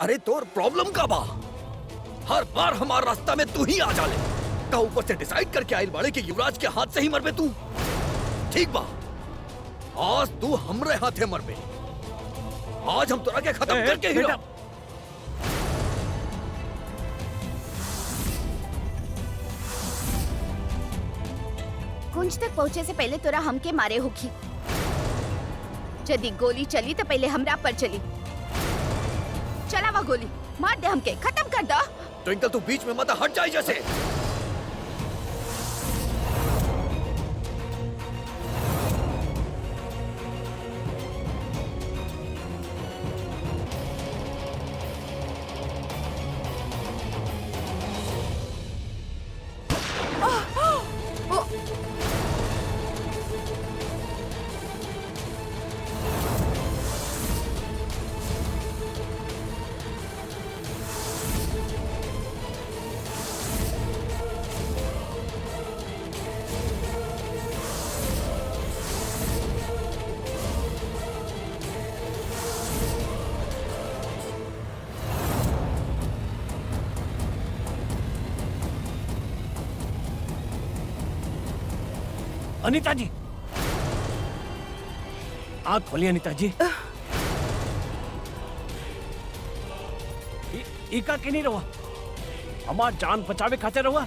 अरे तोर प्रॉब्लम का बा, हर बार हमार रास्ता में तू ही आ जाले। का ऊपर से डिसाइड करके आइल बाड़े कि युवराज के हाथ से ही मरबे तू। ठीक बा, आज तू हमरे हाथे मरबे। आज हम तोरा के खत्म करके ही रह। कुंज तक पहुँचे से पहले तोरा हमके मारे होखी। यदि गोली चली तो पहले हमरा पर चली। चलावा गोली, मार दे हमके, खत्म कर दो। ट्विंकल तू बीच में मत हट जाए जैसे। अनीता जी, आँख खोलिए अनीता जी। इका के नहीं रहुआ, हमार जान बचावे खाते रहुआ।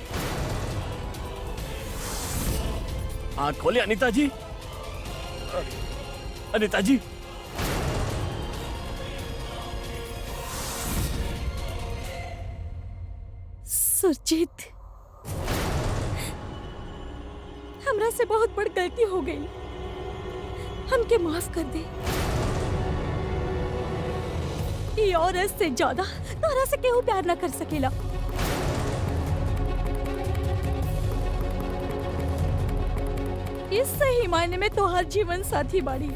आँख खोलिए अनीता जी। अनीता जी, सुरजीत, हमरा से बहुत बड़ गलती हो गई, हमके माफ कर दे। ये औरत से ज्यादा तोरा से केहू प्यार न कर सकेला। इस सही मायने में तोहार जीवन साथी बाड़ी।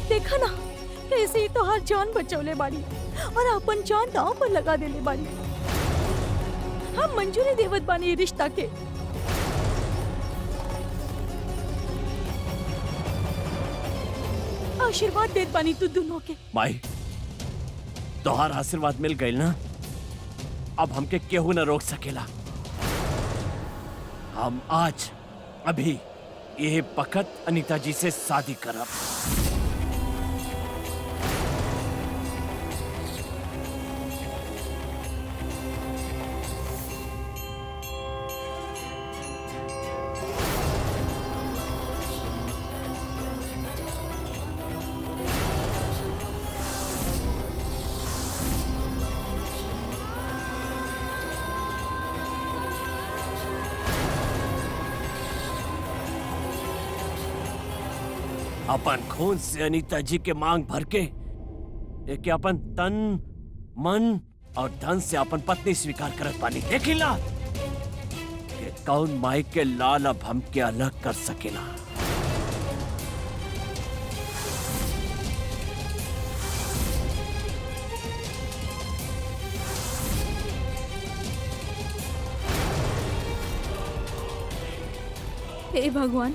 देखा ना कैसे ही तोहार जान बचौले बाड़ी और अपन जान दांव पर लगा देले बाड़ी। हम मंजूरी देवत बानी रिश्ता के। आशीर्वाद देत बानी तू दोनों के। माई, तोहार आशीर्वाद मिल गई ना, अब हमके केहू न रोक सकेला। हम आज अभी ये बखत अनीता जी से शादी करब। अपन खून से अनीता जी के मांग भर के एक अपन तन, मन और धन से अपन पत्नी स्वीकार करत पानी। देखिला कि कौन माई के लाल अब हमके अलग कर सकेला। हे भगवान,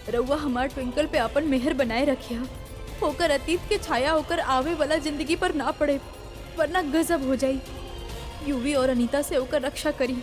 रउआ हमार ट्विंकल पे अपन मेहर बनाए रखिया। होकर अतीत के छाया होकर आवे वाला जिंदगी पर ना पड़े, वरना गजब हो जाई। यूवी और अनीता से होकर रक्षा करी।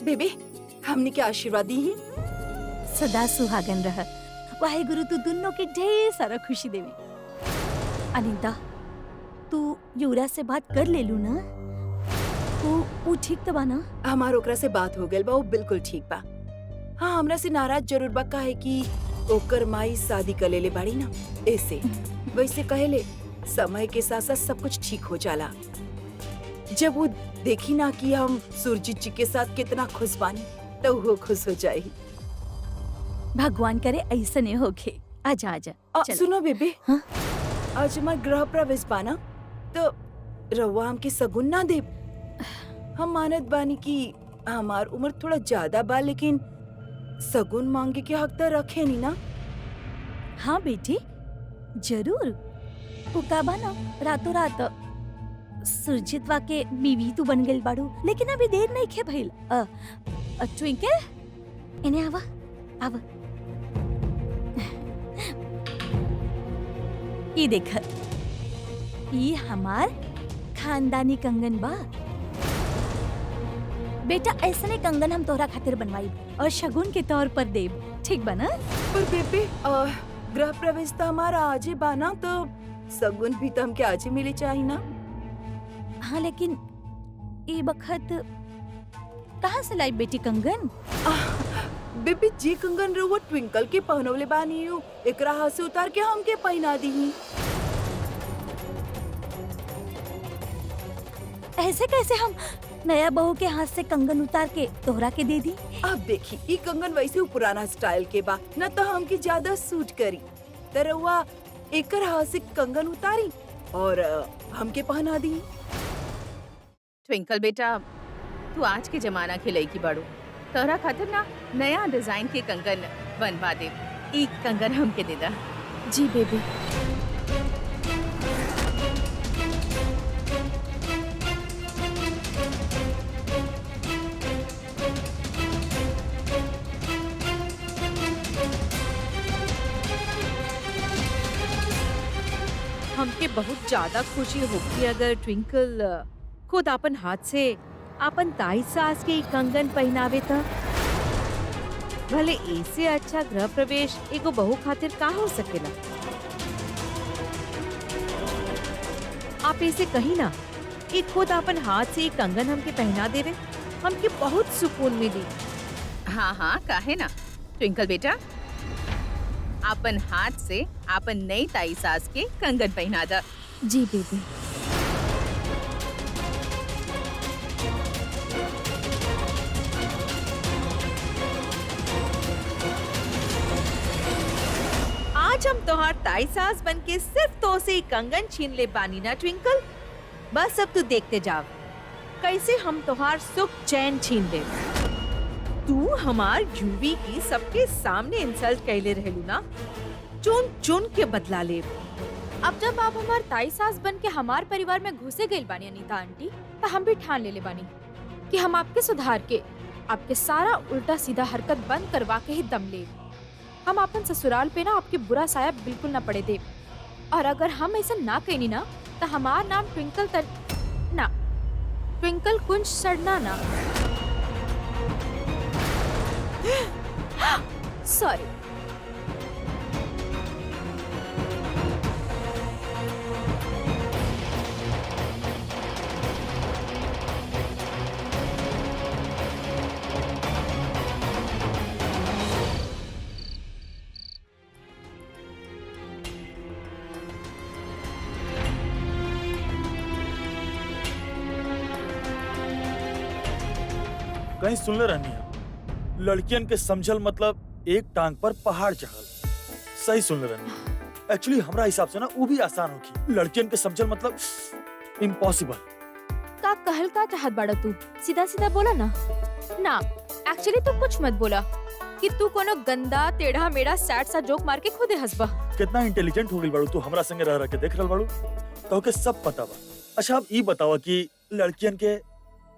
बेबी, हमने क्या आशीर्वाद दी ही? सदा सुहागन रह। वाहे गुरु तू दोनों के ढेर सारा खुशी देवे। अनीता, तू युवराज से बात कर ले लू ना? वो ठीक तो बा ना? हमार ओकरा से बात हो गई बा, वो बिल्कुल ठीक बा। हाँ, हमरा से नाराज जरूर बा, काहे कि ओकर माई शादी कर लेले बाड़ी ना, ऐसे। वैसे कहेले समय के साथ साथ सब कुछ ठीक हो जाला। जब वो देखी ना कि हम सुरजीत जी के साथ कितना खुश बानी, तो वो खुश हो जाए। भगवान करे ऐसा नहीं होके। आजा आजा। सुनो बेबे, हाँ? आज हमार गृह प्रवेश बा ना, तो रउआ हमके सगुन ना दे। हम मानत बानी कि हमार उम्र थोड़ा ज्यादा बा, लेकिन सगुन मांगे के हक त रखे नी ना। हाँ बेटी, जरूर। वो का बा ना, रातों रात सुरजितवा के बीवी तू बन गई बाड़ू, लेकिन अभी देर नहीं खे भइल। ट्विंकल, इन्हें आवा आवा। ये देख, ये हमार खानदानी कंगन बा। बेटा ऐसने कंगन हम तोहरा खातिर बनवाई और शगुन के तौर पर देब, ठीक बा ना? पर बेबे, गृह प्रवेश तो हमारा आजे बा ना, तो सगुन भी तो हमके आजे मिले चाहिए ना। हाँ, लेकिन ये बखत कहाँ से लाई बेटी कंगन? बेबी जी कंगन रउआ ट्विंकल के पहनवले बानी हूँ, एकरा हाथ से उतार के हमके पहना दी। ऐसे कैसे हम नया बहू के हाथ से कंगन उतार के तोहरा के दे दी? अब देखी, ई कंगन वैसे उ पुराना स्टाइल के बा न, तो हमके ज्यादा सूट करी। त रउआ एकर हाथ से कंगन उतारी और हमके पहना दी। ट्विंकल बेटा, तू आज के जमाना के लड़की बाड़ू, तोहरा खातिर ना नया डिजाइन के कंगन बनवा दे। ई कंगन हमके दे दा। जी बेबी। हमके बहुत ज्यादा खुशी होगी अगर ट्विंकल खुद अपन हाथ से अपन ताई सास के ई कंगन पहनावे त। भले ऐसे अच्छा गृह प्रवेश एगो बहू खातिर का हो सकेला। आप ऐसे कही ना कि खुद अपन हाथ से ई कंगन हमके पहना देवे, हमके बहुत सुकून मिली। हाँ हाँ, काहे ना। ट्विंकल बेटा, अपन हाथ से अपन नई ताई सास के कंगन पहना दा। जी बेबी। आज हम तोहार ताई सास बन के सिर्फ तो से ही कंगन छीन ले बानी ना ट्विंकल। बस अब तू देखते जाओ कैसे हम तोहार सुख चैन छीन ले। तू हमार यूवी की सबके सामने इंसल्ट कैले रहलू ना, चुन चुन के बदला ले। अब जब आप हमार ताई सास बन के हमार परिवार में घुसे गई बानी अनीता आंटी, तो हम भी ठान ले बानी कि हम आपके सुधार के, आपके सारा उल्टा सीधा हरकत बंद करवा के ही दम ले। हम अपन ससुराल पे ना आपके बुरा साया बिल्कुल ना पड़े दे। और अगर हम ऐसा ना कहनी ना, तो हमार नाम ट्विंकल कुंज सड़ना ना। सॉरी। कहीं सुनले रहनी है, लड़कियन के समझल मतलब एक टांग पर पहाड़ चढ़ल। सही सुनले रहनी। एक्चुअली हमरा हिसाब से ना वो भी आसान होगी। लड़कियन के समझल मतलब इम्पॉसिबल। का कहल का चाहत बाड़ा तू? सीधा सीधा बोला ना। ना, एक्चुअली तू कुछ मत बोला कि तू कोनो गंदा टेढ़ा मेढ़ा सैड सा जोक मार के खुदे हंसबा। कितना इंटेलिजेंट हो गई बाड़ू तू, हमरा संगे रह के देख रहल बाड़ू तो के सब पता बा। अच्छा अब ई बतावा कि लड़कियन के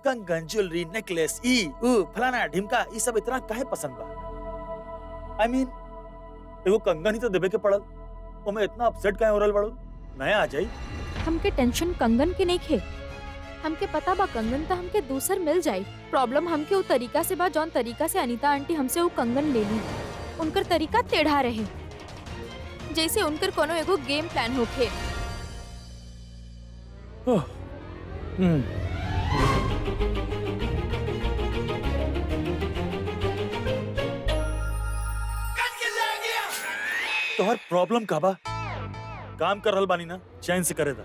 कंगन, ज्वेलरी, नेकलेस, फलाना ढिमका ये सब इतना काहे पसंद बा? I mean, एगो कंगन ही तो देबे के पड़ल, ओमे इतना अपसेट काहे हो रहल बाड़ू? नया आ जाई। हमके टेंशन कंगन के नहीं खे। हमके पता बा कंगन तो हमके दूसर मिल जाई। प्रॉब्लम हमके वो तरीका से बा जौन तरीका से अनीता आंटी हमसे वो कंगन ले ली। उनकर तरीका टेढ़ा रहे, जैसे उनकर कोनो एगो गेम प्लान होखे। तो हर प्रॉब्लम का बा? काम कर रहल बानी ना, चैन से करे दा।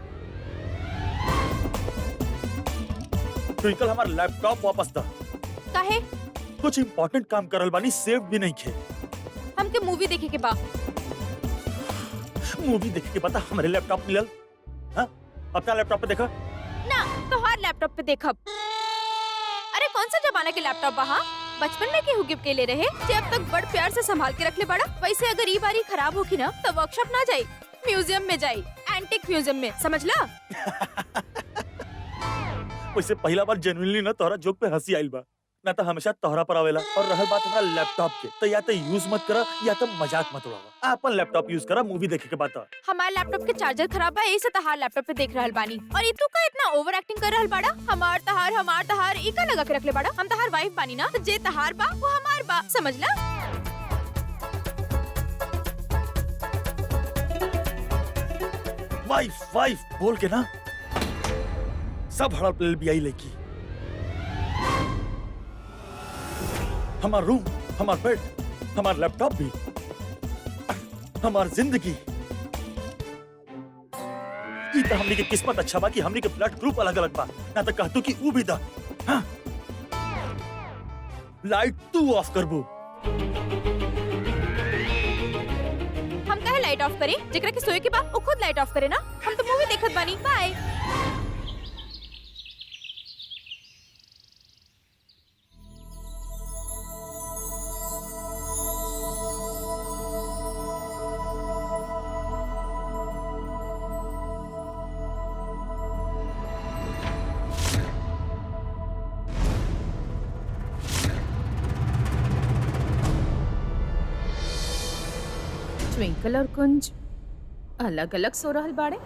ट्विंकल हमार लैपटॉप वापस दा। काहे? कुछ इम्पोर्टेंट काम कर रहल बानी, सेव भी नहीं खे। हमके मूवी देखे के बा। मूवी देखे के पता हमारे लैपटॉप मिलल? हाँ? अपना लैपटॉप पे देखा। तोहार लैपटॉप पे देखब। अरे कौन सा जमाना के लैपटॉप बा? बचपन में केहू गिफ्ट के ले रहे जे अब तक बड़ प्यार से संभाल के रख ले बड़ा। वैसे अगर ई बारी खराब होगी ना तो वर्कशॉप ना जाई, म्यूजियम में जाई, एंटिक म्यूजियम में, समझला? वैसे पहला बार जेन्युइनली ना तोहरा जोक पे हंसी आइल बा, ना तो हमेशा तोहरा पर आवेला। और रहल बात हमारा लैपटॉप के, तो या तो यूज मत करा या तो मजाक मत उड़ावा। अपन लैपटॉप यूज करा मूवी देखे के बाद। हमार लैपटॉप के चार्जर खराब है, ऐसे तहार लैपटॉप पे देख रहल बानी। और तू का इतना ओवर एक्टिंग कर रहल बाड़ा? हमार तहार ई का लगा के रख ले बाड़ा? हम तहार वाइफ बानी ना, तो जे तहार बा वो हमार बा, समझला? वाइफ वाइफ बोल के ना सब हड़प ले बियाई लेकी। हमार रूम, हमार बेड, हमार लैपटॉप भी, हमार जिंदगी। ई तो हमनी के किस्मत अच्छा बा कि हमनी के ब्लड ग्रुप अलग अलग बा, ना तो कहतू कि ऊ भी दा। हाँ? लाइट तू ऑफ करबू। हम कहे लाइट ऑफ करें? जेकरा के सोए के बाद वो खुद लाइट ऑफ करे ना। हम तो मूवी देखत बानी। बाय। ट्विंकल और कुंज अलग अलग सो रहल बाड़े।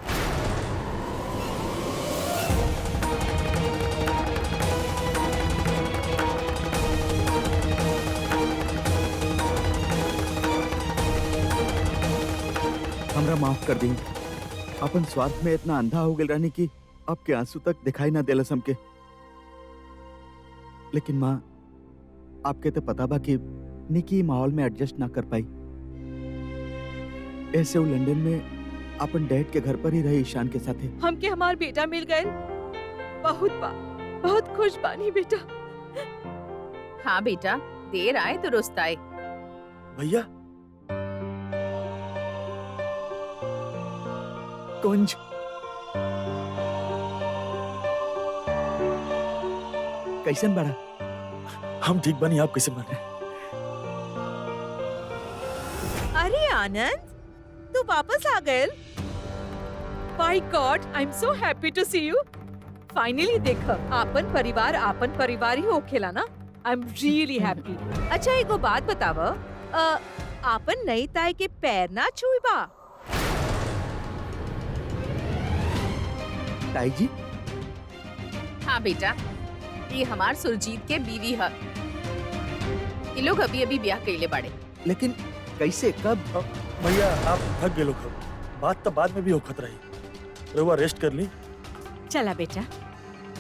हमरा माफ कर दी। अपन स्वार्थ में इतना अंधा हो गए रहने की आपके आंसू तक दिखाई ना देलस हमके। लेकिन माँ, आपके तो पता बा कि निकी माहौल में एडजस्ट ना कर पाई। ऐसे वो लंदन में अपन डैड के घर पर ही रही ईशान के साथे। हमके हमार बेटा मिल गए, बहुत खुश बानी बेटा। हाँ बेटा, देर आए तो रुस्त आए। भैया कुंज, कैसन बड़ा? हम ठीक बनी, आप कैसे बने? अरे आनंद, तू वापस आ गए। My god, I am so happy to see you. Finally देखा, आपन परिवार ही होखेला ना। I am really happy. अच्छा एगो बात बताव, आपन नई ताई के पैर ना छुई बा? ताई जी? हाँ बेटा, ये हमार सुरजीत के बीवी है। ये लोग अभी अभी ब्याह कइले बाड़े। लेकिन कैसे, कब? भैया आप थक गए लोग, बात तो बाद में भी होखत रही। रहुआ रेस्ट कर ली। चला बेटा।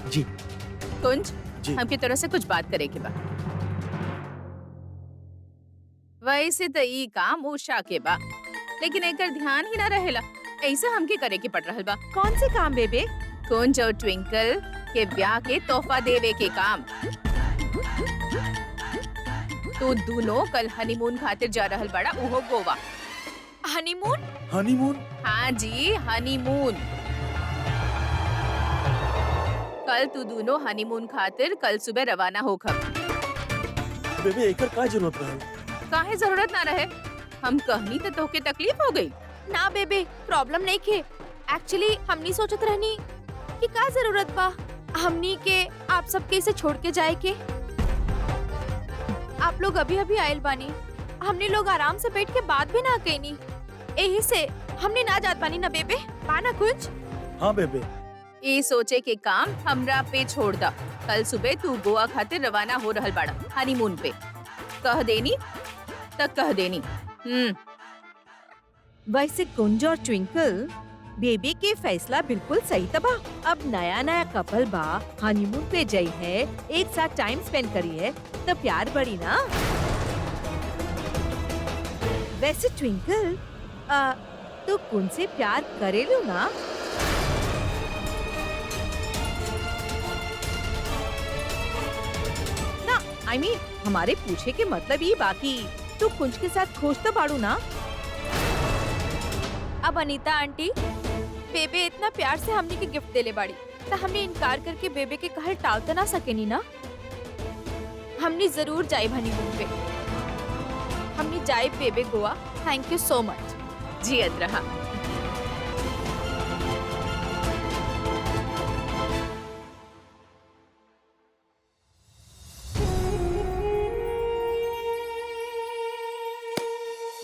जी कुंज, जी। हमके तरफ से कुछ बात करे के बा। वैसे तो ई काम उषा के बा, लेकिन एकर ध्यान ही ना रहेला। ऐसा हमके करे के पड़ रहल बा। कौन से काम बेबे? कुंज और ट्विंकल के ब्याह के तोहफा देवे के काम। तो दोनों कल हनीमून खातिर जा रहल बड़ा, उहो गोवा। हनीमून? हनीमून? हाँ जी, हनीमून। कल तू दोनों हनीमून खातिर कल सुबह रवाना होखब। बेबे एकर का जरूरत रहल? काहे जरूरत ना रहे, हम कहनी तो तोहके तकलीफ हो गई। ना बेबे, प्रॉब्लम नहीं खे। एक्चुअली हमनी सोचत रहनी कि का जरूरत बा हमनी के आप सबके इसे छोड़ के जाए के। आप लोग अभी अभी आयल बानी, हमने लोग आराम से बैठ के बात भी ना कईनी। यही से हमने ना जात बानी ना बेबे, पाना कुछ। हाँ बेबे, ये सोचे के काम हमरा पे छोड़ दा। कल सुबह तू गोवा खातिर रवाना हो रहल बाड़ा हनीमून पे। कह देनी तक कह देनी। वैसे कुंज और ट्विंकल, बेबी के फैसला बिल्कुल सही तबा। अब नया नया कपल बा, हनीमून पे जाई है, एक साथ टाइम स्पेंड करी है, तो प्यार बढ़ी ना। वैसे ट्विंकल, तू कुंज से प्यार करेलू ना? ना, I mean, हमारे पूछे के मतलब ही बाकी तू कुंज के साथ खुश तो बाड़ू ना? अब अनीता आंटी बेबे इतना प्यार से हमनी के गिफ्ट देले बाड़ी, तो हमने इनकार करके बेबे के कहल टाल तो ना सकेनी ना। हमने जरूर जाए हनीमून पे। हमने जाए बेबे Goa. Thank you so much. जियत रहा।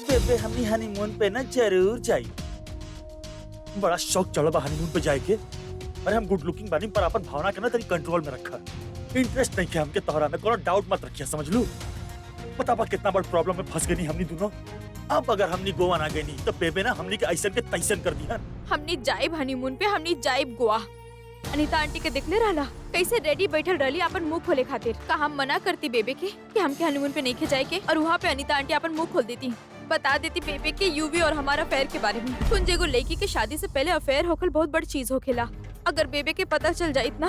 बेबे हमनी हनीमून पे ना जरूर जाई। बड़ा शौक चढ़ा बा हनीमून पे जाए के। अरे हम गुड लुकिंग बानी पर अपन भावना के ना तेरी कंट्रोल में रखा। इंटरेस्ट नहीं के हमके तोहरा में, कोनो डाउट मत रखिए, समझ लू। पता बा कितना बड़ प्रॉब्लम में फंस गई हमनी दोनों। अब अगर हमनी गोवा ना गई तो बेबे ना हमनी के ऐसन के तैसन कर दिया। हमने जाइब हनीमून पे, हमने जाइब गोवा। अनीता आंटी के देखले रहला कैसे रेडी बैठल रहली अपन मुंह खोले खातिर। का हम मना करती बेबे के कि हमके हनीमून पे नहीं जाए के, और वहाँ पे अनीता आंटी अपन मुंह खोल देती, बता देती बेबे के यूवी और हमारा अफेयर के बारे में। कुंज एगो लड़की के शादी से पहले अफेयर होखल बहुत बड़ी चीज होखेला। अगर बेबे के पता चल जाए इतना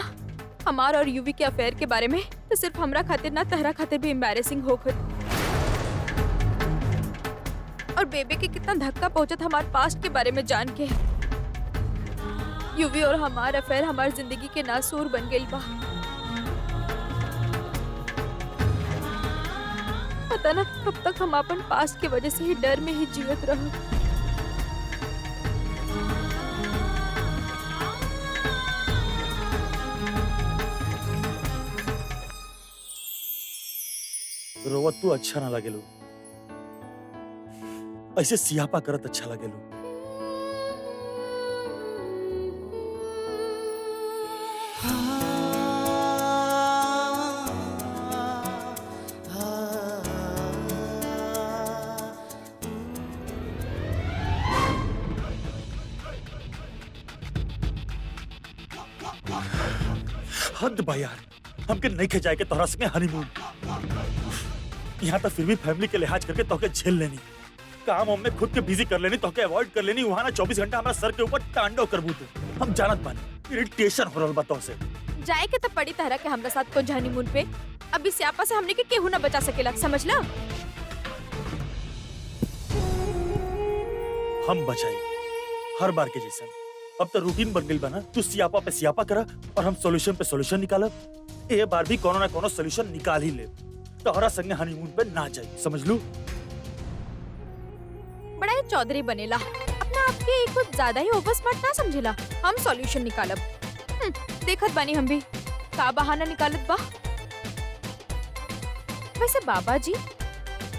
हमार और यूवी के अफेयर के बारे में, तो सिर्फ हमरा खातिर ना तहरा खातिर भी एम्बैरेसिंग होखल। और बेबे के कितना धक्का पहुंचत हमारे पास्ट के बारे में जान के। यूवी और हमारा अफेयर हमारी जिंदगी के नासूर बन गई बा। पता ना कब तक हम अपन पास्ट की वजह से ही डर में ही जीवित रहो। रोवत तू अच्छा ना लगेलू, ऐसे सियापा करत अच्छा लगेलू। हद बा यार, हमके नहीं खिंचाए के तोहरा संगे हनीमून। यहाँ तक फिर भी फैमिली के लिहाज करके तोके झेल लेनी, काम हम में खुद के बिजी कर लेनी, तोके अवॉइड कर लेनी। वहाँ ना 24 घंटा हमारा सर के ऊपर तांडव करबू तू। हम जानत बानी इरिटेशन हो रहल बा तोहसे। जाए के तो पड़ी तरह के हमरा साथ को हनीमून पे। अभी स्यापा से हमने के केहू ना बचा सकेला, समझ ला। हम बचाई हर बार के जैसे। अब तो रूटीन बन गई बा ना, तू सियापा पे सियापा करा और हम सॉल्यूशन पे सॉल्यूशन निकालब। ये बार भी कोनो ना कोनो सॉल्यूशन निकाल ही ले। तोहरा संगे हनीमून पे ना जाई, समझ लू। बड़ा ही चौधरी बनेला, अपना आपके कुछ ज्यादा ही ओवर स्मार्ट ना समझेला। हम सॉल्यूशन निकालब। देखत बानी हम भी का बहाना निकालत बा। वैसे बाबा जी,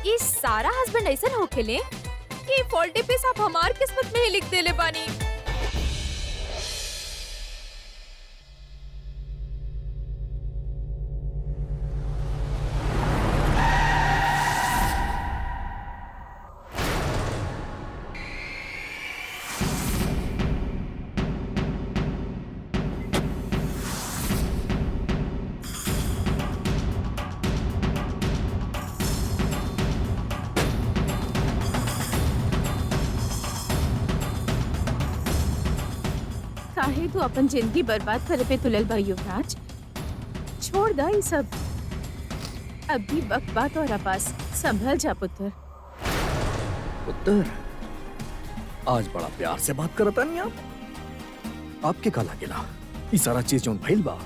ये सारा हस्बैंड ऐसा होखेले कि फॉल्टी पीस आप हमार किस्मत में ही लिख देले बानी। काहे तू अपन जिंदगी बर्बाद करे पे तुलल बा युवराज? छोड़ दा ये सब। अभी वक्त बात और पास, संभल जा पुत्र। पुत्र, आज बड़ा प्यार से बात करता नहीं आप। आपके का लागेला ये सारा चीज जो भइल बा,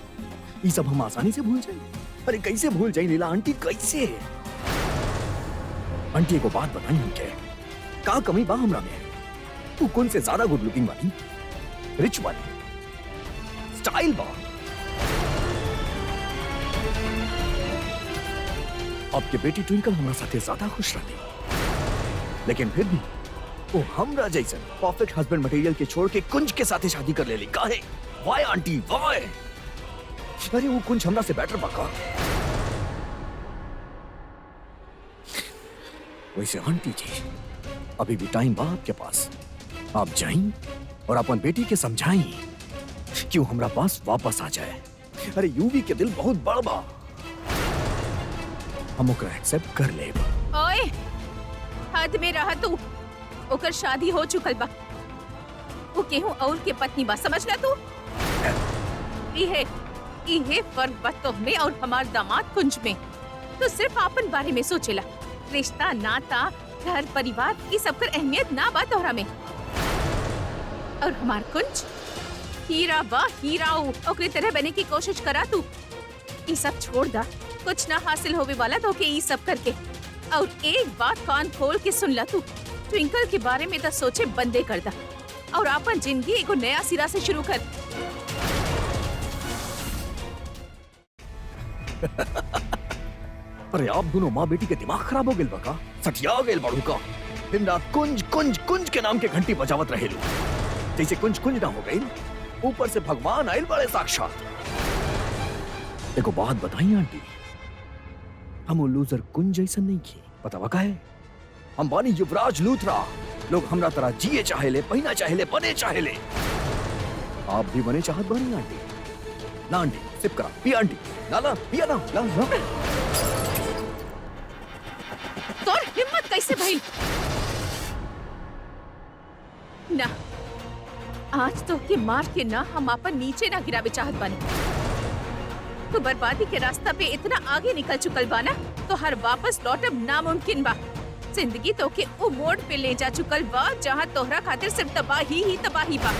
ये सब हम आसानी से भूल जाए? अरे कैसे भूल जाए लीला आंटी, कैसे? आंटी को बात बताई हमके, का कमी बा हमरा में? तू कौन से ज्यादा गुड लुकिंग वाली, रिच वाली, स्टाइल बा। आपके बेटी ट्विंकल हमारे साथे ज्यादा खुश रहती, लेकिन फिर भी वो हमरा जैसे परफेक्ट हस्बैंड मटेरियल के छोड़ के कुंज के साथे शादी कर लेली। काहे? Why aunty, why? अरे वो कुंज हमरा से बेटर बाका। वैसे आंटी जी, अभी भी टाइम बा आपके पास। आप जाइं और अपन बेटी के समझाई क्यों हमरा पास वापस आ जाए। अरे यूवी के दिल बहुत बड़ा बा, हम ओकरा एक्सेप्ट कर लेब। ओए, हद में रहा तू। ओकर शादी हो चुकल बा, वो केहू और के पत्नी बा, समझ ला तू। इहे फर्क बा तुम में और हमार दामाद कुंज में। तो सिर्फ अपन बारे में सोचेला, रिश्ता, नाता, घर परिवार, ये सब कर अहमियत ना बा तोहरा में। और हमार कुंज, हीरा बा हीरा ओकरे तरह बने की कोशिश करा तू। ये सब छोड़ दा, कुछ ना हासिल होवे वाला तो के ये सब करके। और एक बात कान खोल के सुन ला तू, ट्विंकल के बारे में तो सोचे बंदे कर दा और अपन जिंदगी एगो नया सिरा से शुरू कर। अरे आप दोनों माँ बेटी के दिमाग खराब हो गेल बका, सटिया गेल बाड़ू का। दिन रात कुंज कुंज कुंज के नाम के घंटी बजावत रहेलू, जैसे कुंज कुंज ना हो गई, ऊपर से भगवान आयल बड़े साक्षात। देखो बात बताइए आंटी, हम लूजर कुंज जैसा नहीं की, पता का है? हम बानी युवराज लूथरा, लोग हमरा तरह जिए चाहेले, पहना चाहेले, बने चाहेले। आप भी बने चाहत बानी आंटी? ना आंटी, सिप करा, पिया आंटी, ना ना पिया ना, ला ला। तोर हिम्मत कैसे भइल? ना, आज तो के मार के ना हम अपन नीचे ना गिरावे चाहत बानी। तो बर्बादी के रास्ता पे इतना आगे निकल चुकल बाना, तो हर वापस लौटब नामुमकिन बा। जिंदगी तो के वो मोड़ पे ले जा चुकल बा जहाँ तोहरा खातिर सिर्फ तबाही ही तबाही बा।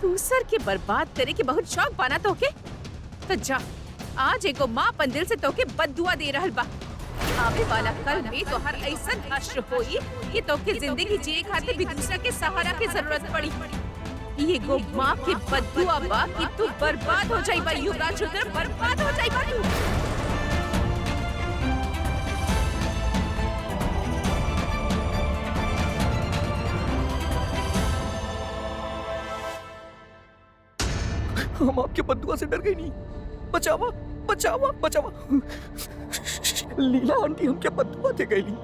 दूसर के बर्बाद करे के बहुत शौक बाना तो के, तो जा आज एगो माँ अपन दिल से तो के बद्दुआ दे रहल बा। आवे वाला कल में तो हर ऐसा हश्र होई कि तो के जिंदगी जिए खातिर भी दूसरा के सहारा की जरूरत पड़ी। ये गो माँ के बद्दुआ बा कि तू बर्बाद हो जाई बा युवराज रुद्र, बर्बाद हो जाई बा तू। हम आपके बद्दुआ से डर गई नहीं, बचावा बचावा बचावा। लीला आंटी हमके बद्दुआ दे गई नहीं।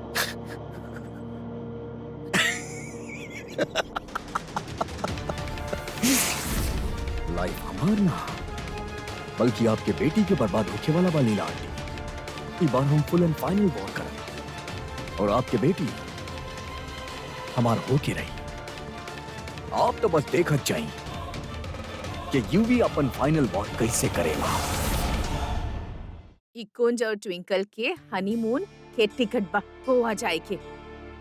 लाइफ हमार ना, बल्कि आपके बेटी के बर्बाद होके वाला बा लीला आंटी। इस बार हम फुल एंड फाइनल वॉर करें और आपके बेटी हमार होके रही। आप तो बस देखत जाई कि यूवी अपन फाइनल वॉर कैसे करेगा। कुंज और ट्विंकल के हनीमून के टिकट बा गोवा जाए के।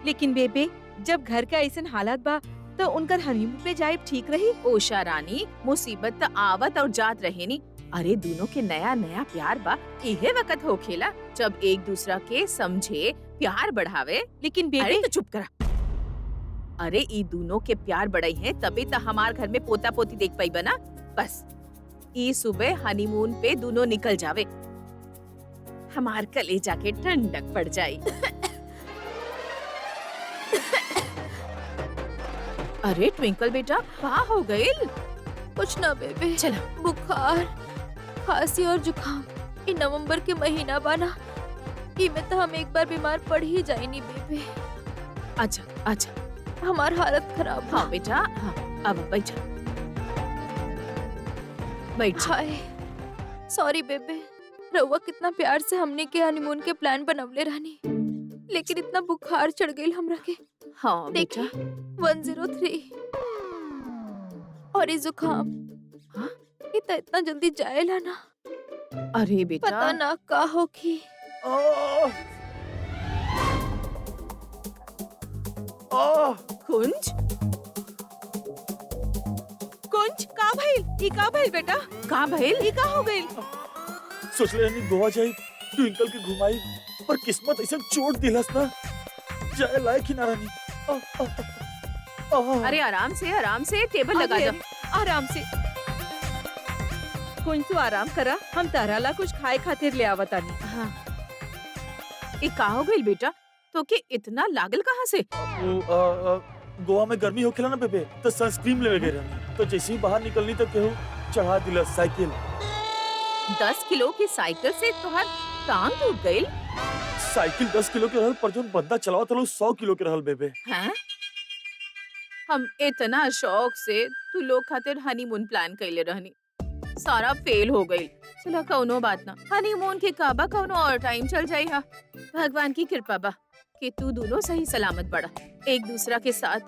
लेकिन बेबे, जब घर का ऐसा हालात बा तो उनकर हनीमून पे जाए ठीक रही। ओशा रानी, मुसीबत तो आवत और जात रहे नी। अरे दोनों के नया नया प्यार बा, इहे वक्त हो खेला जब एक दूसरा के समझे, प्यार बढ़ावे। लेकिन बेबे, अरे तो चुप करा। अरे ई दोनों के प्यार बढ़ाई है तभी तो हमार घर में पोता पोती देख पाई बना। बस ई सुबह हनीमून पे दोनों निकल जावे, हमार कलेजा के ठंडक पड़ जाई। अरे ट्विंकल बेटा, कहाँ हो गइल? कुछ ना बेबे, चला। बुखार, खांसी और जुकाम। ये नवंबर के महीना बाना, इमे तो हम एक बार बीमार पड़ ही जाए नी बेबे। अच्छा अच्छा, हमार हालत खराब। हाँ बेटा, हाँ अब बैठ बैठ। हाय सॉरी बेबे, रउआ कितना प्यार से हमने के हनीमून के प्लान बनवले रहनी, लेकिन इतना बुखार चढ़ गई हमरा के। हाँ बेटा, 103 और ये जुकाम। हाँ? ये तो इतना जल्दी जाएला ना, अरे बेटा पता ना का होगी। कुंज, कुंज का भइल? ई का भइल बेटा? का भइल? ई का हो गइल? सोच ले नहीं गोवा जाई, ट्विंकल के घुमाई, पर किस्मत ऐसा चोट दिलस ना, जाए लायक ही ना रानी। अरे आराम से टेबल लगा दो। आराम से। कुंज तू आराम करा, हम तारा ला कुछ खाए खातिर ले आवतानी। हाँ, ये का हो गइल बेटा? तो के इतना लागल कहाँ से? गोवा में गर्मी होखेला ना बेबे, तो सनस्क्रीन लेवे गए रहनी, तो जैसे ही बाहर निकलनी तो केहू चढ़ा दिला साइकिल। 10 किलो की साइकिल से तोहर टांग टूट गइल? साइकिल 10 किलो के रहल, पर जो बंदा चलावत रहल 100 किलो के रहल बेबे। हैं? हम इतना शौक से तू लोग खातिर हनीमून प्लान कइले रहनी, सारा फेल हो गइल। चला कौनो बात ना, हनीमून के काबा कौनो और टाइम चल जाई हा। भगवान की कृपा बा कि तू दोनों सही सलामत बड़ा एक दूसरा के साथ।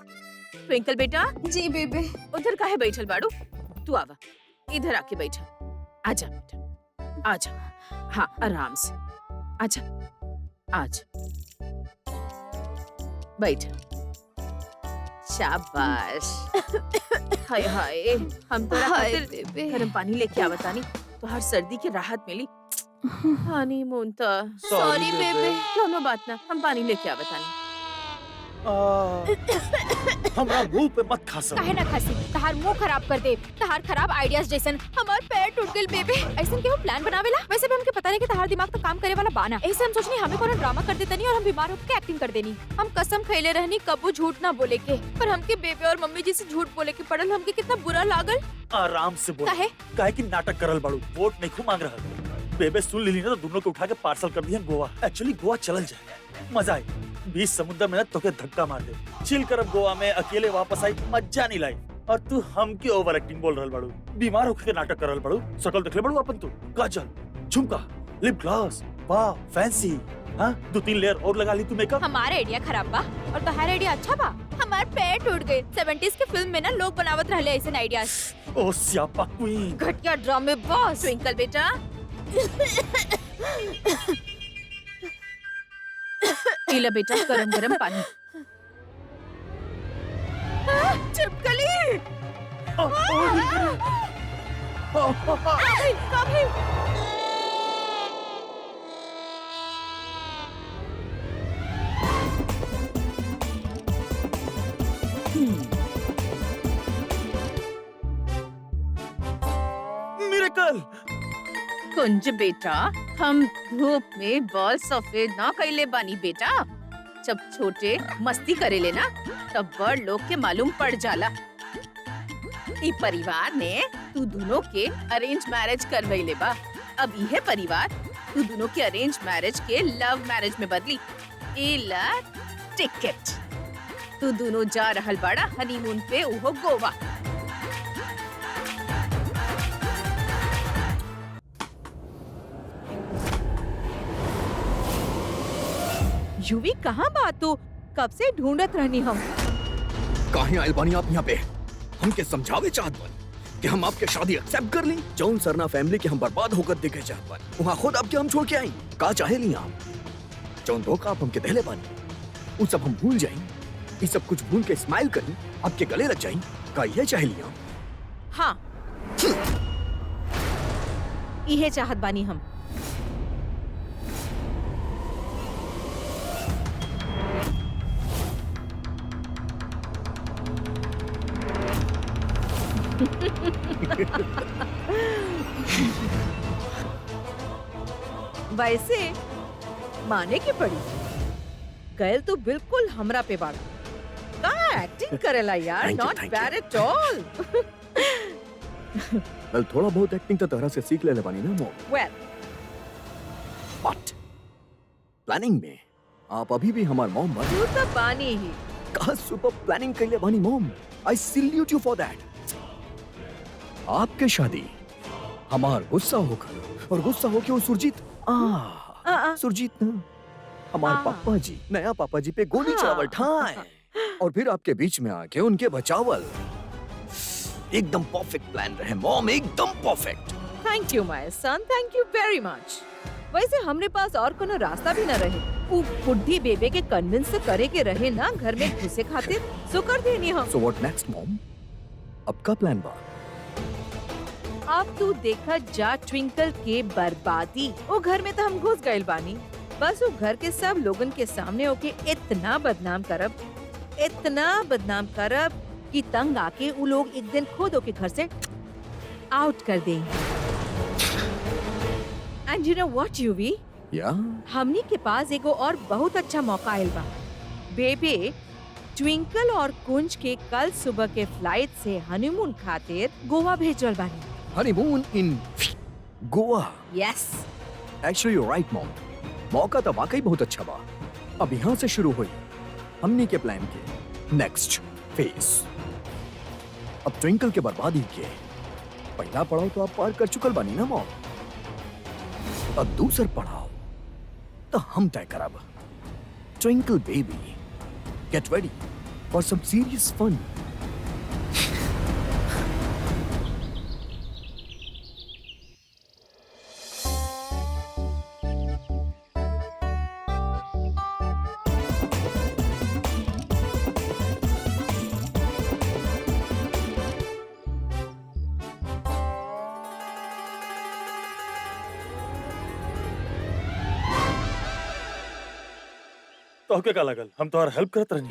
ट्विंकल बेटा। जी बेबे। उधर काहे बैठल बाड़ू? तू आवा, इधर आके बैठा। आजा बेटा, आजा। हाँ आराम से, आजा आजा, बैठ। शाबाश। हाय हाय हम तो हाय खातिर बेबे। गर्म पानी लेके आवतानी तो हर सर्दी के राहत मिली। पानी मुंता सॉरी बेबे। दोनों बात ना हम पानी लेके आवतानी। हमरा मुंह पे मत खासा। काहे ना खसी तहार मुंह खराब कर दे। तहार खराब आइडियाज जैसन हमार पैर टूट गइल बेबे। ऐसन केहू प्लान बनावेला? वैसे भी हमके पता नहीं कि तहार दिमाग तो काम करे वाला बाना। ऐसे हम सोचनी हमें कोनो ड्रामा कर देतनी और हम बीमार होकर एक्टिंग कर देनी। हम कसम खइले रहनी कबू झूठ ना बोले के, पर हमके बेबे और मम्मी जी से झूठ बोले के पड़ल। हमके कितना बुरा लागल। आराम से बोल। काहे? काहे की नाटक करल बाड़ू? वोट नहीं खूब मांग रहा। बेबे सुन ली ना तो दोनों को उठा के पार्सल कर दिया गोवा। एक्चुअली गोवा चलल जाए, मजा आई। बीच समुद्र में ना तोके धक्का मार दे, चिल करब गोवा में, अकेले वापस आई, मजा नहीं लाई। और तू हमके ओवर एक्टिंग बोल रहल बाड़ू, बीमार होके के नाटक कर रहल बाड़ू। शकल देखले बाड़ू अपन तू, काजल, झुमका, लिप ग्लॉस, वाह फैंसी। हाँ 2-3 लेयर और लगा ली तू मेकअप। हमारा आइडिया खराब बा और तहार आइडिया अच्छा बा। हमार पैर टूट गए। 70s के फिल्म में ना लोग बनावत रहले ऐसे आइडियाज। ओ स्यापा क्वीन। घटिया ड्रामे बॉस। ट्विंकल बेटा पीला बेटा गरम गरम पानी। चिपकली। कभी मिरेकल। कुंज बेटा हम धूप में बॉल सफेद ना कैले बानी बेटा। जब छोटे मस्ती करे लेना तब बड़ लोग के मालूम पड़ जाला। ई परिवार ने तू दोनों के अरेंज मैरिज करवैले बा। अब यह परिवार तू दोनों के अरेंज मैरिज के लव मैरिज में बदली। ए ला टिकट। तू दोनों जा रहल बाड़ा हनीमून पे, उहो गोवा। युवी कहाँ बात? तू कब से ढूंढत रहनी हम। काहे आइल बानी आप यहाँ पे? हमके समझावे चाहत बानी कि हम आपके शादी एक्सेप्ट कर ली। जौन सरना फैमिली के हम बर्बाद होकर देखे चाहत बानी, वहाँ खुद आपके हम छोड़ के आई। का चाहे ली आप? जौन धोखा आप हमके दहले बानी, वो सब हम भूल जाई। ये सब कुछ भूल के स्माइल करी, आपके गले लग जाई। का ये चाहे ली आप? हाँ इहे चाहत बानी हम। वैसे माने की पड़ी, गैल तो बिल्कुल हमरा पे बाड़ा। कहाँ एक्टिंग करेला यार। Thank you, not thank bad you. At all. Well थोड़ा बहुत एक्टिंग तो तरह से सीख ले बानी ना मॉम। वेल बट प्लानिंग में आप अभी भी हमार मॉम बानी। तू तो बानी ही। कहा सुपर प्लानिंग कर ले बानी mom. I salute you for that. आपके शादी हमार गुस्सा होकर और गुस्सा होके वो सुरजीत सुरजीत ना हमार पापा जी, नया पापा जी पे गोली चलावल ठाए और फिर आपके बीच में आके उनके बचावल। एकदम परफेक्ट प्लान रहे मॉम, एकदम perfect. Thank you my son, thank you very much. वैसे हमरे पास और कोनो रास्ता भी न रहे। वो बुढ़ी बेबे के कन्विंस करे के रहे ना घर में घुसे खातिर, सो कर देनी हम। So what next mom? अब का प्लान बा? अब तू देखा जा ट्विंकल के बर्बादी। वो घर में तो हम घुस गए बानी, बस वो घर के सब लोगन के सामने होके इतना बदनाम करब कि तंग आके वो लोग एक दिन खुद होके घर से आउट कर देंगे। And you know what UV, या हमनी के पास एगो और बहुत अच्छा मौका आयल बा। बेबे ट्विंकल और कुंज के कल सुबह के फ्लाइट से हनीमून खातिर गोवा भेजल बानी। Honeymoon in Goa. Yes actually you right mom, मौका तो वाकई बहुत अच्छा बा। अब यहाँ से शुरू हुई हमनी के प्लान के नेक्स्ट फेज। अब ट्विंकल के बर्बादी के पहला पड़ाव तो आप पार कर चुकल बानी ना मॉम। अब दूसर पड़ाव तो हम तय करब। Twinkle baby, get ready for some serious fun. तो के का लगल हम तोहर हेल्प करत रहनी।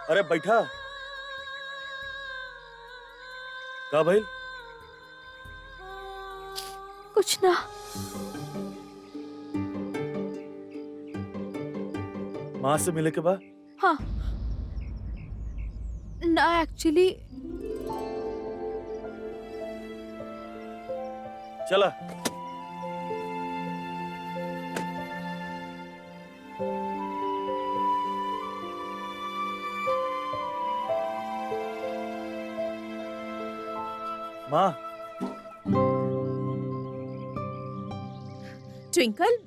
अरे बैठा का भाई? कुछ ना। माँ से मिले के बाद हाँ ना, एक्चुअली चला। माँ ट्विंकल,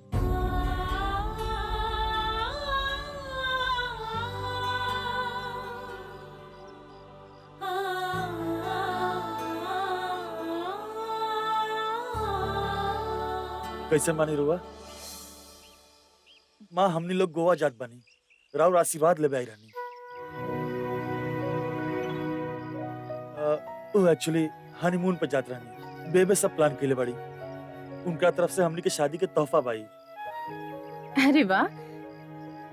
कैसे मानी रुआ? माँ हमनी लोग गोवा जात बनी, राव आशीर्वाद ले आई रहनी। एक्चुअली हनीमून पे जात रहनी, बेबे सब प्लान के लिए बड़ी, उनका तरफ से हमनी के शादी के तोहफा बाई। अरे वाह,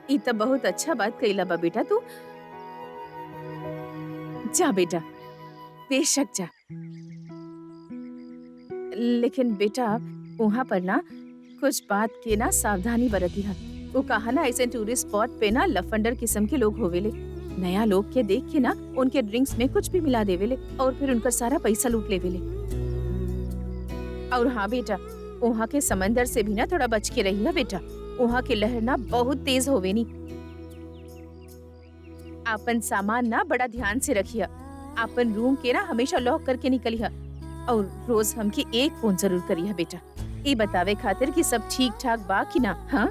ये तो बहुत अच्छा बात कइला बा बेटा। तू जा बेटा, बेशक जा। लेकिन बेटा वहाँ पर ना कुछ बात के ना सावधानी बरती है। वो कहा ना ऐसे टूरिस्ट स्पॉट पे ना लफंडर किस्म के लोग होवेले। नया लोग के देख के ना उनके ड्रिंक्स में कुछ भी मिला देवेले और फिर उनका सारा पैसा लूट लेवेले। और हाँ बेटा, वहाँ के समंदर से भी ना थोड़ा बच के रही है बेटा। वहाँ की लहर ना बहुत तेज होवे नी। आपन सामान ना बड़ा ध्यान से रखिए। आपन रूम के ना हमेशा लॉक करके निकलिए और रोज हमके एक फोन जरूर करिए बेटा, ये बतावे खातिर कि सब ठीक ठाक बा कि ना। हाँ,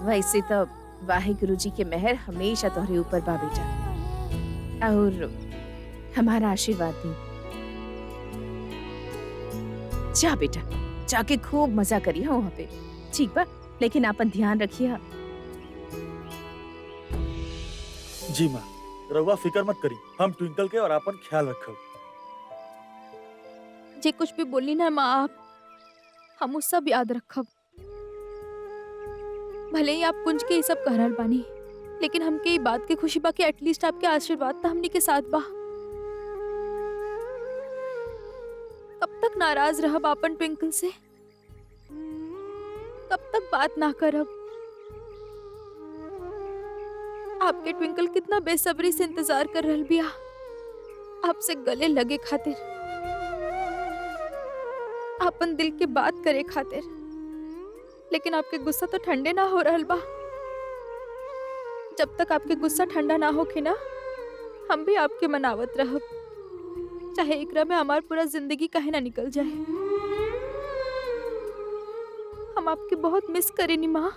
वैसे तो वाहिगुरु जी के मेहर हमेशा तोहरे ऊपर बा बेटा, और हमारा आशीर्वाद दी। जा बेटा, जाके खूब मजा करिए वहाँ पे, ठीक बा? लेकिन आपन ध्यान रखिए। जी माँ, रउआ फिक्र मत करी, हम ट्विंकल के और आपन ख्याल रखब। जे कुछ भी बोली ना माँ आप, हम उस सब याद रखब। भले ही आप कुंज के ये सब कह रहल बानी, लेकिन हमके ये बात के खुशी बा कि एटलीस्ट आपके आशीर्वाद तो हमनी के साथ बा। कब तक नाराज रहब आपन ट्विंकल से? कब तक बात ना करब? आपके ट्विंकल कितना बेसब्री से इंतजार कर रहल बिया आपसे गले लगे खातिर, आपन दिल की बात करे खातिर। लेकिन आपके गुस्सा तो ठंडे ना हो रहल बा। जब तक आपके गुस्सा ठंडा ना होके ना, हम भी आपके मनावत रहब, चाहे एकरा में हमार पूरा जिंदगी काहे ना निकल जाए। हम आपके बहुत मिस करेनी माँ,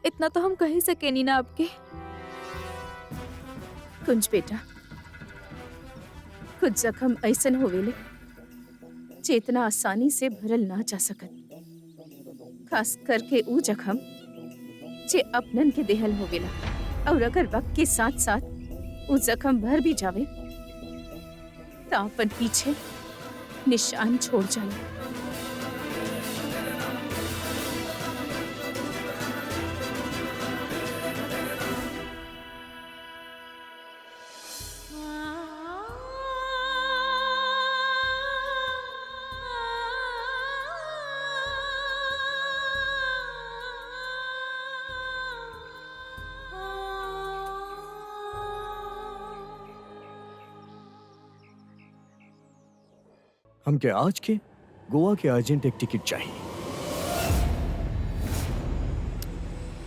इतना तो हम कह ही सकेनी ना आपके। कुंज बेटा, कुछ जख्म ऐसन होवेले चेतना आसानी से भरल ना जा सकत, खास करके ऊ जख्म जे अपनन के देहल होवेला। और अगर वक्त के साथ साथ ऊ जख्म भर भी जावे तो अपन पीछे निशान छोड़ जाए। हमके आज के गोवा के अर्जेंट एक टिकट चाहिए।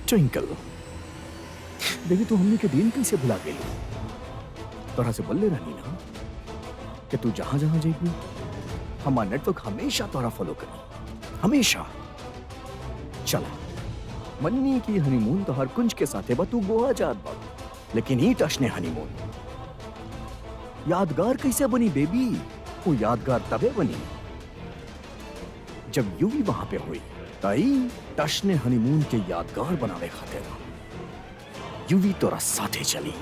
ट्विंकल, देखी तू हमने के दिन कैसे भुला गई? तोरा से बोले रहनी ना कि तू जहां जहां जाएगी हमारा नेटवर्क हमेशा तोरा फॉलो करी, हमेशा। चला मन्नी की हनीमून तो हर कुंज के साथे बा, तू गोवा जात बा, लेकिन ही टशने हनीमून यादगार कैसे बनी बेबी? वो यादगार तबे बनी जब यूवी वहां पे हुई तई टश ने हनीमून के यादगार बनावे खातिर यूवी तोरा साथे चली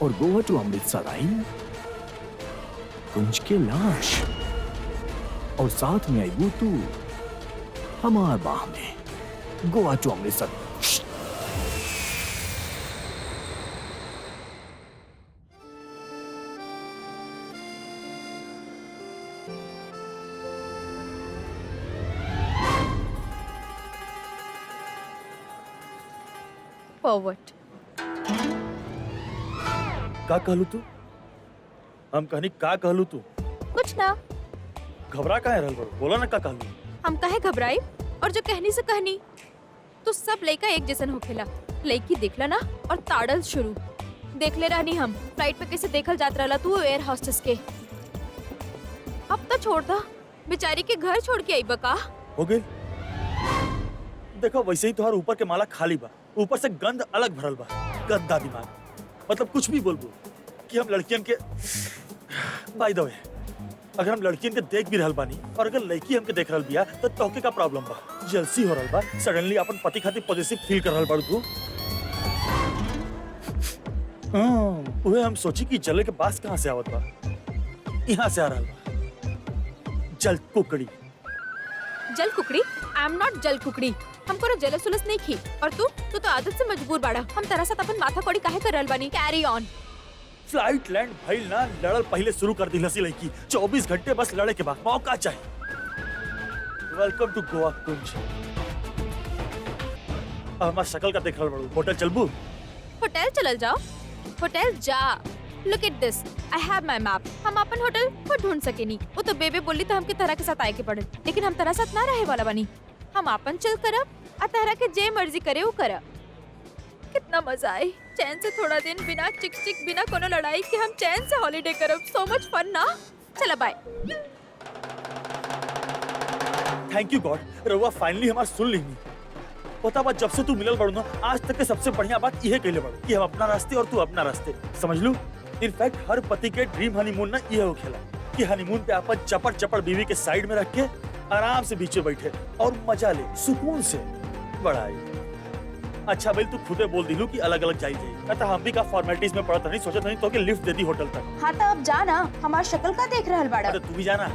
और गोवा टू अमृतसर आई कुंज के लाश और साथ में आई तू हमार बाह में गोवा टू अमृतसर। फॉरवर्ड। का कहलू तू? हम कहनी का कहलू तू? कुछ ना, घबरा काहे रहल बड़ू? बोला ना का कहलू? हम काहे घबराई? और जो कहनी से कहनी तो सब लड़का एक जैसन होखेला। लड़की देखला ना और ताड़ल शुरू। देख ले रहनी हम फ्लाइट पे कैसे देखल जात रहला तू एयर होस्टेस के। अब तो छोड़ दा, बेचारी के घर छोड़ के आई बका। हो गई। देखो वैसे ही तुम्हार ऊपर के माला खाली बा, ऊपर से गंध अलग भरल बा। गंदा दिमाग, मतलब कुछ भी बोलबो कि हम लड़कियन के बाय द वे अगर हम लड़कियन के देख भी रहल बानी और अगर लड़की हमके देख रहल बिया तो तोके का प्रॉब्लम बा? जेलसी हो रहल बा? सडनली अपन पति खातिर पॉजिटिव फील कर रहल बाड़ू तू? उहे हम सोची कि जले के बास कहां से आवत बा? यहाँ से आ रहल बा। जल कुकड़ी। जल कुकड़ी? आई एम नॉट जल कुकड़ी। हमको जेलस उलस नहीं की। और तू तो आदत से मजबूर बाड़ा। हम तेरा साथ अपन माथा कोड़ी काहे कर रहल बानी? कैरी ऑन। फ्लाइट लैंड भइल ना, लड़ल पहले शुरू कर दी लसी लड़की। 24 घंटे बस लड़े के बाद मौका चाहिए। वेलकम टू गोवा कुंज। हमार शक्ल का देख रहल बड़ू। होटल चलबू? होटल चलल जाओ। होटल जा। Look at this, I have my map. हम अपन होटल खुद ढूंढ सकेनी। वो तो बेबे बोली तो हमके तरह के साथ आए के पड़े, लेकिन हम तरह साथ ना रहे वाला बनी। हम अपन चल करब आ तरह के जे मर्जी करे वो करब। कितना मजा आए चैन से थोड़ा दिन बिना चिक चिक बिना कोनो लड़ाई के हम चैन से हॉलिडे करब। सो मच फन ना। चला बाय। थैंक यू गॉड, रउआ फाइनली हमार सुन लीनी। पता बा जब से तू मिलल बड़ू ना, आज तक के सबसे बढ़िया बात यह कहले बड़ू कि हम अपना रास्ते और तू अपना रास्ते। समझ लू? इनफैक्ट हर पति के ड्रीम हनीमून ना ये हो खेला कि हनीमून पे अपन चपड़ चपड़ बीवी के साइड में रख के आराम से बीच में बैठे और मजा ले सुकून से। बड़ा अच्छा भाई तू खुदे बोल दिलू कि अलग अलग जाई तो हम भी का फॉर्मेलिटीज में पड़ता नहीं, सोचत नहीं तो कि लिफ्ट दे दी होटल तक। हाँ तो अब जाना, हमार शक्ल का देख रहल बाड़ा। अरे तू भी जाना।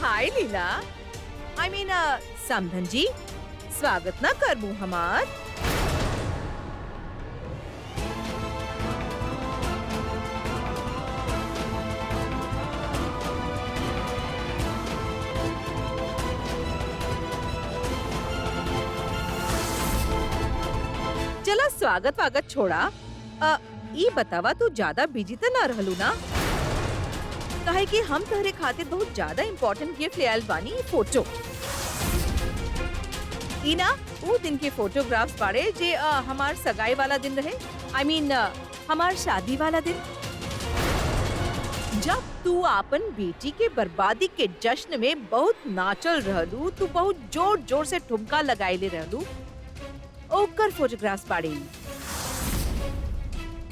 हाय लीला, आई मीन समधन जी, स्वागत ना करबू हमार? चला स्वागत वागत छोड़ा, ई बतावा तू ज्यादा बिजी तो ना रहलू ना? काहे कि हम तहरे खातिर बहुत ज्यादा इम्पोर्टेंट गिफ्ट ले आयल बानी। फोटो इना वो दिन के फोटोग्राफ्स बाड़े जे हमार सगाई वाला दिन रहे। आई मीन हमार शादी वाला दिन, जब तू अपन बेटी के बर्बादी के जश्न में बहुत नाचल रहलू, तू बहुत जोर जोर से ठुमका लगाइले रहलू, ओकर फोटोग्राफ्स बाड़े।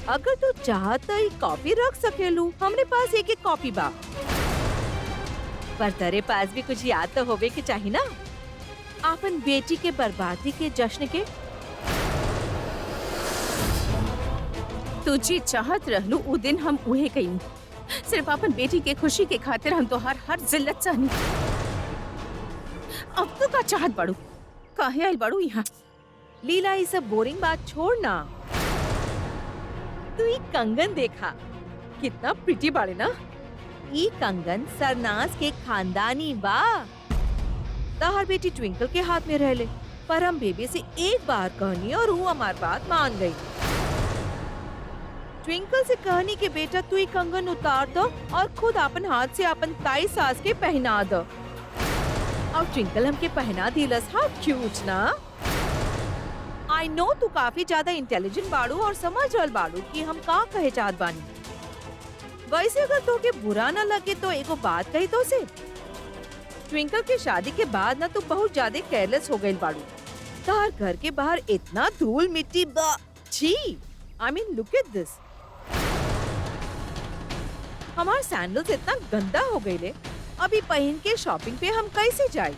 अगर तू चाहत तो ये कॉपी रख सकेलू, हमरे पास एक एक कॉपी बा। पर तेरे पास भी कुछ याद तो होवे के चाहिए ना, अपन बेटी के बर्बादी के जश्न के। तुझे चाहत रहलू उ दिन हम उहे कहीं, सिर्फ अपन बेटी के खुशी के खातिर हम तो हर जिल्लत सहनी। अब तो का चाहत बड़ू, काहे आइल बड़ू यहाँ? लीला ये सब बोरिंग बात छोड़ ना, तू ये कंगन देखा, कितना प्रिटी बाड़े ना। ये कंगन सरनाज के खानदानी बा। तहर बेटी ट्विंकल के हाथ में रहले, पर हम बेबी से एक बार कहनी और वो हमार बात मान गई। ट्विंकल से कहनी के बेटा तू ही कंगन उतार दो और खुद अपन हाथ से अपन ताई सास के पहना दो। और ट्विंकल हमके पहना दिलस। हाउ क्यूट ना। आई नो तू काफी ज्यादा इंटेलिजेंट बाड़ू और समझ रहल बाड़ू कि हम का कहे चाहत बानी। वैसे अगर तोके बुरा ना लगे तो एगो बात कही तो से, ट्विंकल के शादी के बाद ना तू बहुत ज्यादा केयरलेस हो गई बाड़ू। तार घर के बाहर इतना धूल मिट्टी छी। I mean look at this. हमारे सैंडल्स इतना गंदा हो गए ले, अभी पहन के शॉपिंग पे हम कैसे जाए।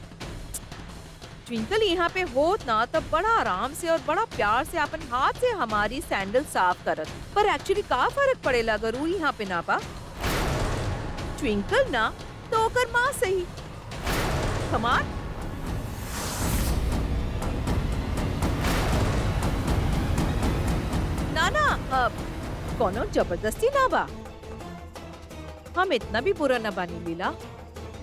ट्विंकल यहाँ पे होत ना तब बड़ा आराम से और बड़ा प्यार से अपन हाथ से हमारी सैंडल साफ करत। पर एक्चुअली का फर्क पड़ेला अगर वो यहाँ पे ना पा। ट्विंकल ना तो ओकर माँ सही। कमाल। ना ना कोनो जबरदस्ती ना बा। हम इतना भी बुरा ना बानी लीला,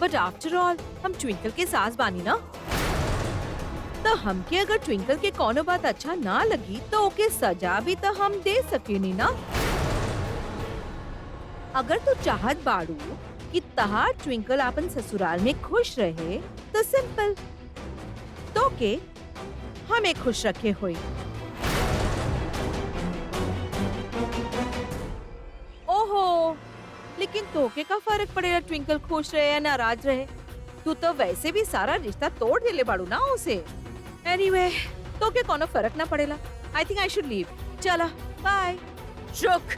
बट आफ्टर ऑल हम ट्विंकल के सास बानी ना। तो हमके अगर ट्विंकल के कोनो बात अच्छा ना लगी तो ओके सजा भी तो हम दे सकेनी ना। अगर तू चाहत बाड़ू कि तहार ट्विंकल अपन ससुराल में खुश रहे तो सिंपल तो के हमें खुश रखे हुए। ओहो, लेकिन तोके का फर्क पड़ेगा ट्विंकल खुश रहे या नाराज रहे। तू तो वैसे भी सारा रिश्ता तोड़ देले बाड़ू ना उसे। एनीवे, तोके कोनो फर्क ना पड़ेला। I think I should leave. चला बाय। रुक,